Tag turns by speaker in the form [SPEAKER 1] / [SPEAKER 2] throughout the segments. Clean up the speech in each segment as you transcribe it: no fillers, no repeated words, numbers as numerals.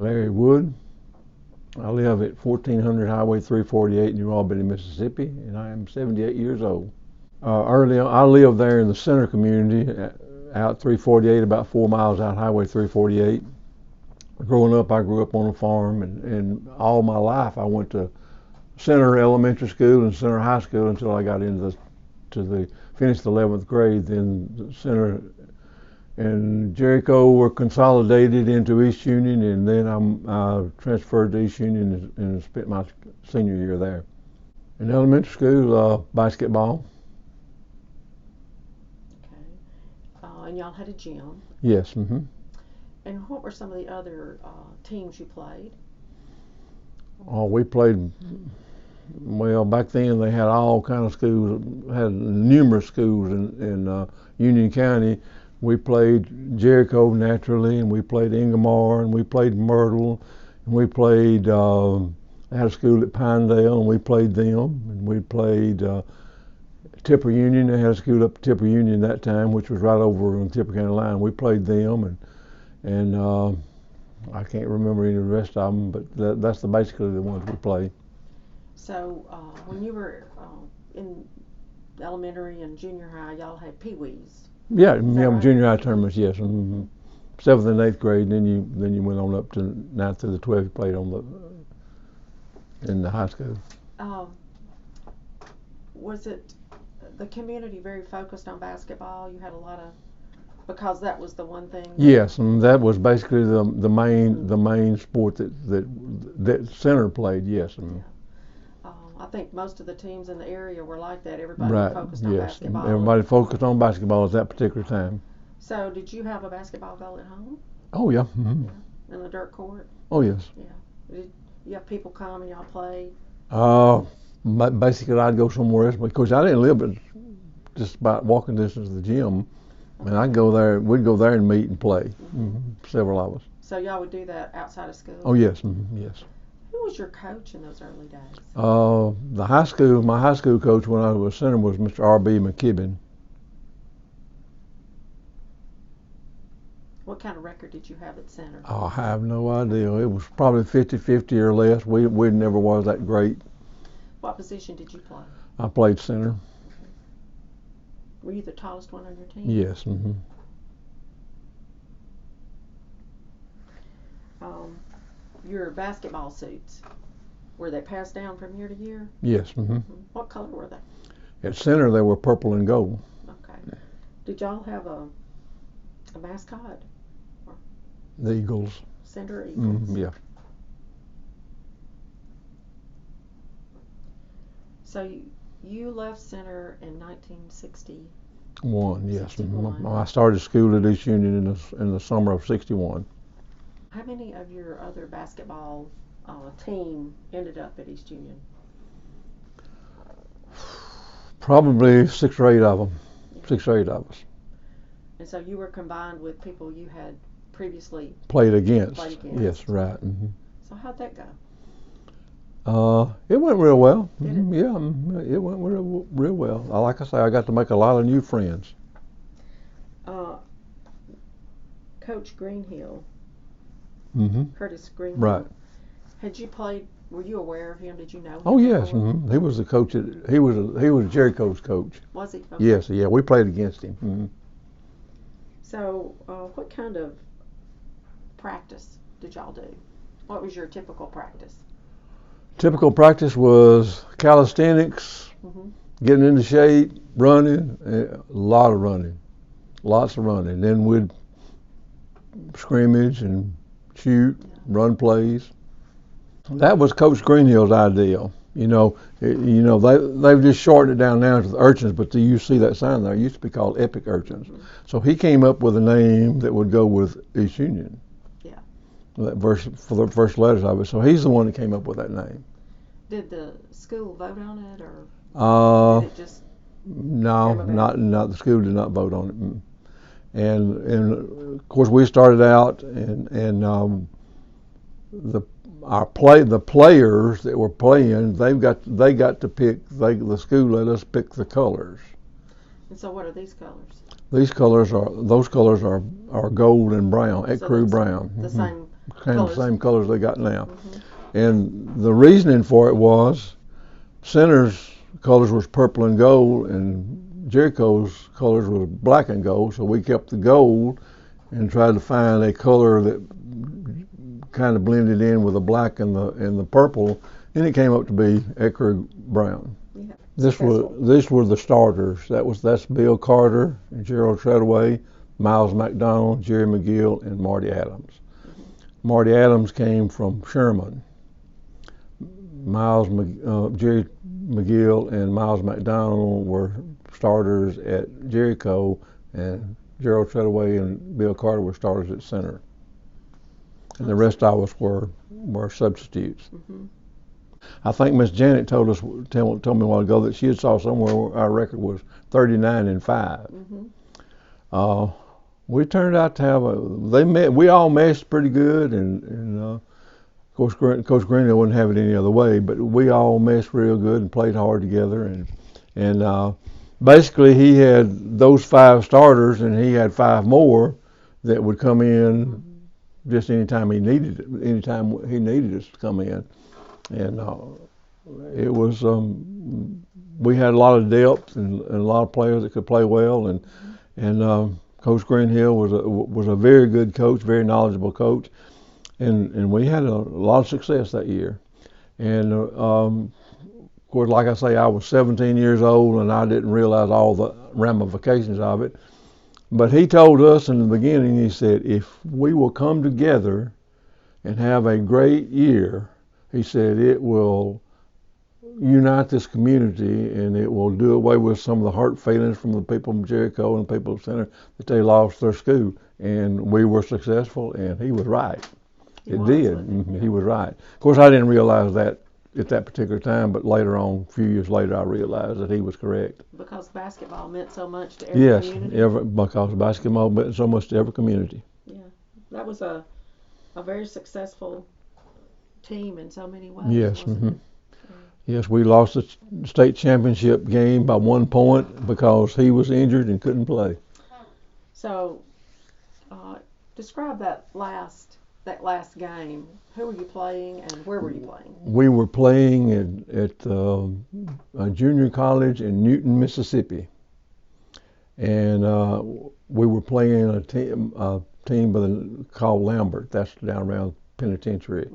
[SPEAKER 1] Larry Wood. I live at 1400 Highway 348 in New Albany, Mississippi, and I am 78 years old. Early on, I lived there in the center community, out 348, about 4 miles out Highway 348. Growing up, I grew up on a farm, and all my life I went to Center Elementary School and Center High School until I got into finished the 11th grade. Then the Center and Jericho were consolidated into East Union, and then I transferred to East Union and spent my senior year there. In elementary school, basketball.
[SPEAKER 2] Okay. And y'all had a gym.
[SPEAKER 1] Yes. Mm-hmm.
[SPEAKER 2] And what were some of the other teams you played?
[SPEAKER 1] Oh, we played. Well, back then they had all kind of schools. Had numerous schools in Union County. We played Jericho naturally, and we played Ingomar, and we played Myrtle, and we played. I had a school at Pinedale, and we played them, and we played Tipper Union. They had a school up at Tipper Union that time, which was right over on the Tipper County line. We played them, and I can't remember any of the rest of them, but that's basically the ones we played.
[SPEAKER 2] So when you were in elementary and junior high, y'all had peewees.
[SPEAKER 1] Yeah,
[SPEAKER 2] Right?
[SPEAKER 1] junior high tournaments, yes. Mm-hmm. Seventh and eighth grade, then you went on up to ninth through the 12th. You played in the high school.
[SPEAKER 2] Um, was it the community very focused on basketball? You had a lot of, because that was the one thing.
[SPEAKER 1] Yes, and that was basically the main sport that Center played. Yes.
[SPEAKER 2] Yeah. I think most of the teams in the area were like that. Everybody
[SPEAKER 1] Right.
[SPEAKER 2] focused on
[SPEAKER 1] Yes.
[SPEAKER 2] basketball.
[SPEAKER 1] Everybody focused on basketball at that particular time.
[SPEAKER 2] So did you have a basketball goal at home?
[SPEAKER 1] Oh yeah. Mm-hmm.
[SPEAKER 2] Yeah. In the dirt court?
[SPEAKER 1] Oh yes.
[SPEAKER 2] Yeah. Did you have people come and y'all played?
[SPEAKER 1] Basically I'd go somewhere else because I didn't live but just about walking distance to the gym, and I'd go there. We'd go there and meet and play. Mm-hmm. Several of us.
[SPEAKER 2] So y'all would do that outside of school?
[SPEAKER 1] Oh yes. Mm-hmm. Yes.
[SPEAKER 2] Who was your coach in those early days?
[SPEAKER 1] My high school coach when I was Center was Mr. R.B. McKibben.
[SPEAKER 2] What kind of record did you have at Center?
[SPEAKER 1] I have no idea. It was probably 50-50 or less. We never was that great.
[SPEAKER 2] What position did you play?
[SPEAKER 1] I played center.
[SPEAKER 2] Were you the tallest one on your team?
[SPEAKER 1] Yes. Mm-hmm.
[SPEAKER 2] Your basketball suits, were they passed down from year to year?
[SPEAKER 1] Yes. Mm-hmm.
[SPEAKER 2] What color were they?
[SPEAKER 1] At center they were purple and gold.
[SPEAKER 2] Okay. Did y'all have a mascot?
[SPEAKER 1] The Eagles.
[SPEAKER 2] Center Eagles?
[SPEAKER 1] Mm-hmm. Yeah.
[SPEAKER 2] So you left Center in 1960.
[SPEAKER 1] One. Yes.
[SPEAKER 2] 61.
[SPEAKER 1] Mm-hmm. I started school at East Union in the summer of '61.
[SPEAKER 2] How many of your other basketball team ended up at East Union?
[SPEAKER 1] Probably 6 or 8 of them.
[SPEAKER 2] Yeah.
[SPEAKER 1] 6 or 8 of us.
[SPEAKER 2] And so you were combined with people you had previously
[SPEAKER 1] Played against.
[SPEAKER 2] played against.
[SPEAKER 1] Yes. Right. Mm-hmm.
[SPEAKER 2] So how'd that go?
[SPEAKER 1] It went real well.
[SPEAKER 2] Did
[SPEAKER 1] Mm-hmm. Yeah, it went real well. Like I say, I got to make a lot of new friends.
[SPEAKER 2] Coach Greenhill,
[SPEAKER 1] Mm-hmm.
[SPEAKER 2] Curtis Greenhill.
[SPEAKER 1] Right.
[SPEAKER 2] Had you played? Were you aware of him? Did you know him?
[SPEAKER 1] Oh yes.
[SPEAKER 2] before?
[SPEAKER 1] Mm-hmm. He was the coach. He was Jericho's coach.
[SPEAKER 2] Was he? Okay.
[SPEAKER 1] Yes. Yeah. We played against him. Mm-hmm.
[SPEAKER 2] So, what kind of practice did y'all do? What was your typical practice?
[SPEAKER 1] Typical practice was calisthenics,
[SPEAKER 2] Mm-hmm.
[SPEAKER 1] getting into shape, running, a lot of running, lots of running. Then we'd scrimmage and shoot, run plays. That was Coach Greenhill's ideal. They've just shortened it down now to the Urchins, but you see that sign there. It used to be called Epic Urchins.
[SPEAKER 2] Mm-hmm.
[SPEAKER 1] So he came up with a name that would go with East Union.
[SPEAKER 2] Yeah.
[SPEAKER 1] For the first letters of it. So he's the one that came up with that name.
[SPEAKER 2] Did the school vote on it, or did it just?
[SPEAKER 1] No,
[SPEAKER 2] came about?
[SPEAKER 1] not the school did not vote on it. And of course we started out and the players that were playing they got to pick the school let us pick the colors.
[SPEAKER 2] And so what are these colors?
[SPEAKER 1] Those colors are gold and brown, ecru brown.
[SPEAKER 2] The
[SPEAKER 1] Mm-hmm.
[SPEAKER 2] same
[SPEAKER 1] kind of
[SPEAKER 2] Colors.
[SPEAKER 1] the same colors they got now.
[SPEAKER 2] Mm-hmm.
[SPEAKER 1] And the reasoning for it was Center's colors was purple and gold, and Jericho's colors was black and gold. So we kept the gold and tried to find a color that kind of blended in with the black and the purple, and it came up to be Eckrich brown.
[SPEAKER 2] Yeah.
[SPEAKER 1] These were the starters. That's Bill Carter and Gerald Treadaway, Miles McDonald, Jerry McGill, and Marty Adams.
[SPEAKER 2] Mm-hmm.
[SPEAKER 1] Marty Adams came from Sherman. Jerry McGill and Miles McDonald were starters at Jericho, and Gerald Treadaway and Bill Carter were starters at Center. And the rest of us were substitutes.
[SPEAKER 2] Mm-hmm.
[SPEAKER 1] I think Miss Janet told me a while ago that she had saw somewhere where our record was 39-5.
[SPEAKER 2] Mm-hmm.
[SPEAKER 1] We turned out to have we all meshed pretty good, and of course Coach Greenhill wouldn't have it any other way, but we all meshed real good and played hard together, and basically he had those 5 starters and he had 5 more that would come in just anytime he needed us to come in. And it was we had a lot of depth and a lot of players that could play well, and Coach Greenhill was a very good coach, very knowledgeable coach, and we had a lot of success that year. And of course, like I say, I was 17 years old and I didn't realize all the ramifications of it. But he told us in the beginning, he said, if we will come together and have a great year, he said, it will unite this community and it will do away with some of the hurt feelings from the people from Jericho and the people of Center that they lost their school. And we were successful, and he was right. He was right. Of course, I didn't realize that at that particular time, but later on, a few years later, I realized that he was correct.
[SPEAKER 2] Because basketball meant so much to every community?
[SPEAKER 1] Yes, because basketball meant so much to every community.
[SPEAKER 2] Yeah, that was a very successful team in so many ways.
[SPEAKER 1] Yes.
[SPEAKER 2] Wasn't it?
[SPEAKER 1] Yes, we lost the state championship game by 1 point because he was injured and couldn't play.
[SPEAKER 2] So, describe that last game. Who were you playing and where were you playing?
[SPEAKER 1] We were playing at a junior college in Newton, Mississippi, and we were playing a team called Lambert. That's down around Penitentiary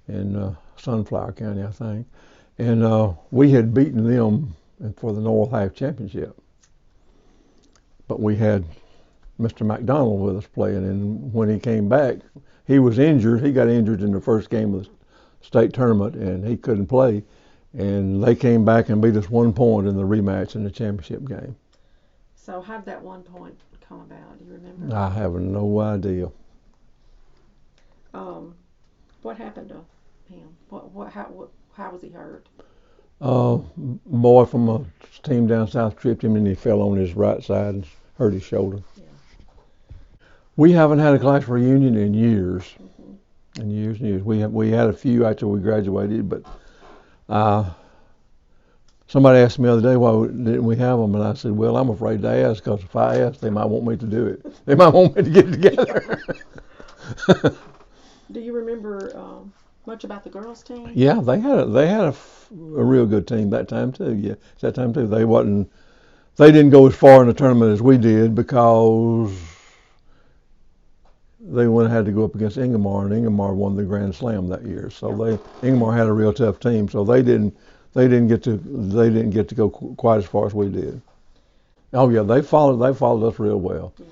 [SPEAKER 1] in Sunflower County, I think. And we had beaten them for the North Half Championship. But we had Mr. McDonald with us playing, and when he came back, he was injured. He got injured in the first game of the state tournament, and he couldn't play. And they came back and beat us 1 point in the rematch in the championship game.
[SPEAKER 2] So how did that 1 point come about? Do you remember?
[SPEAKER 1] I have no idea.
[SPEAKER 2] What happened to him? How was he hurt?
[SPEAKER 1] Boy from a team down south tripped him and he fell on his right side and hurt his shoulder.
[SPEAKER 2] Yeah.
[SPEAKER 1] We haven't had a class reunion in years. In years and years. We had a few after we graduated, but somebody asked me the other day why didn't we have them, and I said, well, I'm afraid to ask, because if I ask, they might want me to do it. They might want me to get it together.
[SPEAKER 2] Do you remember much about the girls' team?
[SPEAKER 1] Yeah, they had a real good team that time too. Yeah, that time too. They didn't go as far in the tournament as we did because they had to go up against Ingomar, and Ingomar won the Grand Slam that year. So Ingomar had a real tough team. So they didn't get to go quite as far as we did. Oh yeah, they followed us real well. Yeah.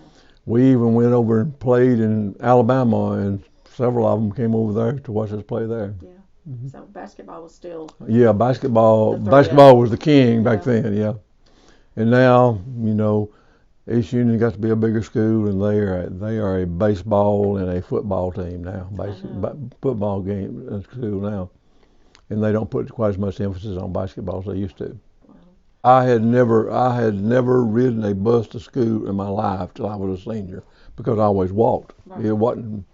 [SPEAKER 1] We even went over and played in Alabama, and several of them came over there to watch us play there.
[SPEAKER 2] Yeah. So basketball was still.
[SPEAKER 1] Yeah, basketball was the king back then. Yeah. And now, East Union got to be a bigger school, and they are a baseball and a football team now. Football game school now, and they don't put quite as much emphasis on basketball as they used to. Wow. I had never ridden a bus to school in my life till I was a senior, because I always walked. Right. It wasn't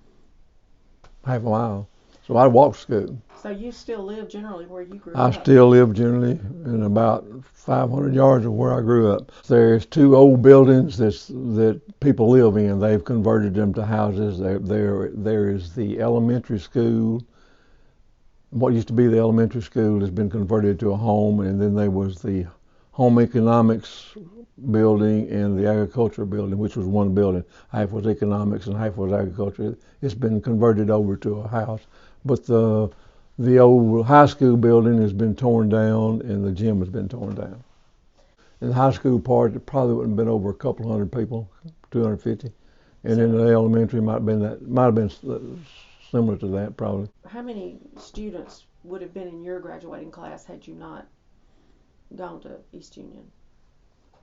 [SPEAKER 1] half a mile, so I walked to school.
[SPEAKER 2] So you still live generally where you grew
[SPEAKER 1] I
[SPEAKER 2] up?
[SPEAKER 1] still live generally in about 500 yards of where I grew up. There's two old buildings that people live in. They've converted them to houses. There is the elementary school. What used to be the elementary school has been converted to a home, and then there was the home economics building and the agriculture building, which was one building. Half was economics and half was agriculture. It's been converted over to a house. But the old high school building has been torn down and the gym has been torn down. In the high school part, it probably wouldn't have been over a couple hundred people, 250. And in the elementary, might have been similar to that probably.
[SPEAKER 2] How many students would have been in your graduating class had you not gone to East Union?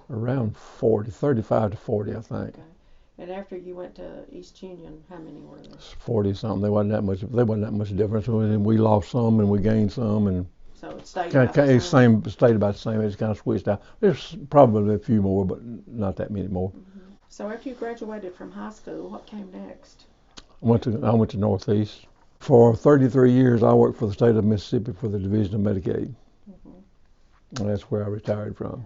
[SPEAKER 1] Around 40, 35 to 40, I think.
[SPEAKER 2] Okay. And after you went to East Union, how many were there?
[SPEAKER 1] 40 something. There wasn't that much difference. We lost some and we gained some, and
[SPEAKER 2] so it stayed about the
[SPEAKER 1] same. Stayed about the same. It's kind of switched out. There's probably a few more, but not that many more.
[SPEAKER 2] Mm-hmm. So after you graduated from high school, what came next?
[SPEAKER 1] I went to Northeast. For 33 years, I worked for the state of Mississippi for the Division of Medicaid. Mm-hmm. And that's where I retired from.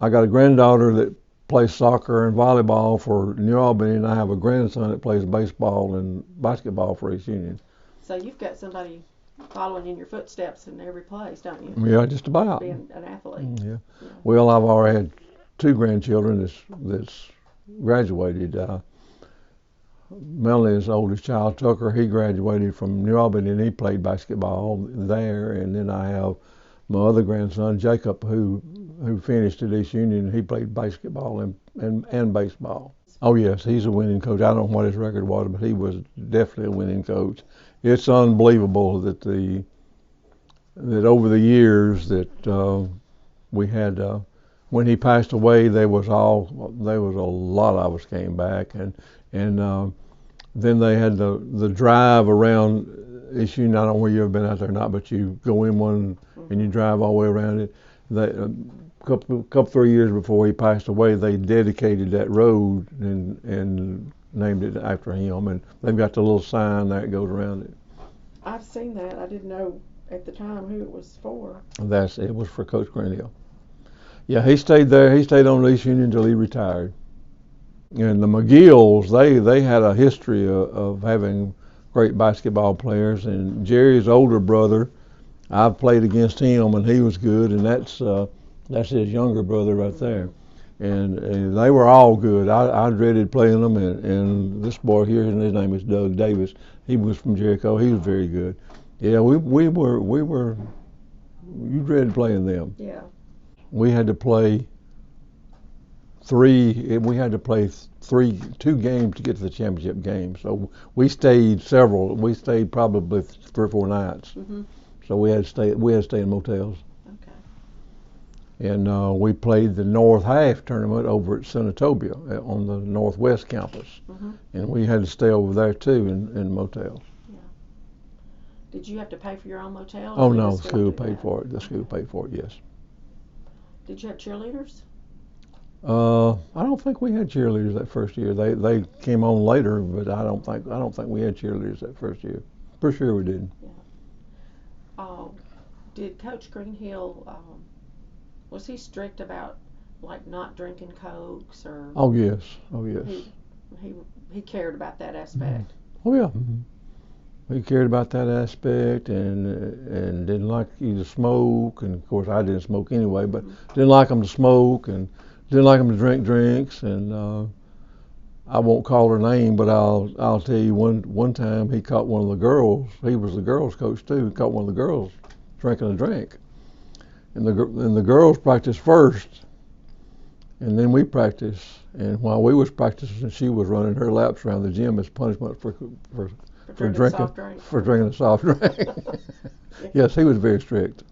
[SPEAKER 1] I got a granddaughter that plays soccer and volleyball for New Albany, and I have a grandson that plays baseball and basketball for East Union.
[SPEAKER 2] So you've got somebody following in your footsteps in every place, don't you?
[SPEAKER 1] Yeah, just about.
[SPEAKER 2] Being an athlete.
[SPEAKER 1] Yeah. Well, I've already had two grandchildren that's graduated. Melanie's oldest child, Tucker, he graduated from New Albany and he played basketball there. And then I have my other grandson, Jacob, who finished at East Union. He played basketball and baseball. Oh yes, he's a winning coach. I don't know what his record was, but he was definitely a winning coach. It's unbelievable that over the years that we had. When he passed away, there was a lot of us came back, and then they had the drive around East Union. I don't know where you've been out there or not, but you go in one and you drive all the way around it. Couple 3 years before he passed away, they dedicated that road and named it after him, and they've got the little sign that goes around it.
[SPEAKER 2] I've seen that. I didn't know at the time who it was for.
[SPEAKER 1] It was for Coach Greenhill. Yeah, he stayed there. He stayed on East Union until he retired. And the McGills, they had a history of having great basketball players. And Jerry's older brother, I've played against him, and he was good. And that's his younger brother right there. And they were all good. I dreaded playing them. And this boy here, his name is Doug Davis. He was from Jericho. He was very good. Yeah, we were. You dreaded playing them.
[SPEAKER 2] Yeah.
[SPEAKER 1] We had to play two games to get to the championship game. So we stayed probably 3 or 4 nights. Mm-hmm. So we had to stay in motels. Okay. And we played the North Half tournament over at Senatobia on the Northwest campus. Mm-hmm. And we had to stay over there too in motels.
[SPEAKER 2] Yeah. Did you have to pay for your own motel?
[SPEAKER 1] Oh no, the school paid for it. The school paid for it, yes.
[SPEAKER 2] Did you have cheerleaders?
[SPEAKER 1] I don't think we had cheerleaders that first year. They came on later, but I don't think we had cheerleaders that first year. For sure we didn't.
[SPEAKER 2] Yeah. Did Coach Greenhill was he strict about like not drinking Cokes or?
[SPEAKER 1] Oh yes.
[SPEAKER 2] He cared about that aspect.
[SPEAKER 1] Mm-hmm. Oh yeah. Mm-hmm. He cared about that aspect and didn't like you to smoke, and of course I didn't smoke anyway, but didn't like him to smoke and didn't like him to drink drinks, and I won't call her name, but I'll tell you one time he caught one of the girls. He was the girls' coach too. He caught one of the girls drinking a drink, and the girls practiced first, and then we practiced. And while we was practicing, she was running her laps around the gym as punishment for drinking a soft drink. Yes, he was very strict.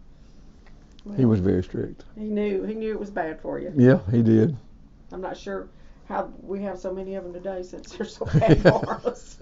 [SPEAKER 1] Well, he was very strict.
[SPEAKER 2] He knew it was bad for you.
[SPEAKER 1] Yeah, he did.
[SPEAKER 2] I'm not sure how we have so many of them today since they're so bad for us.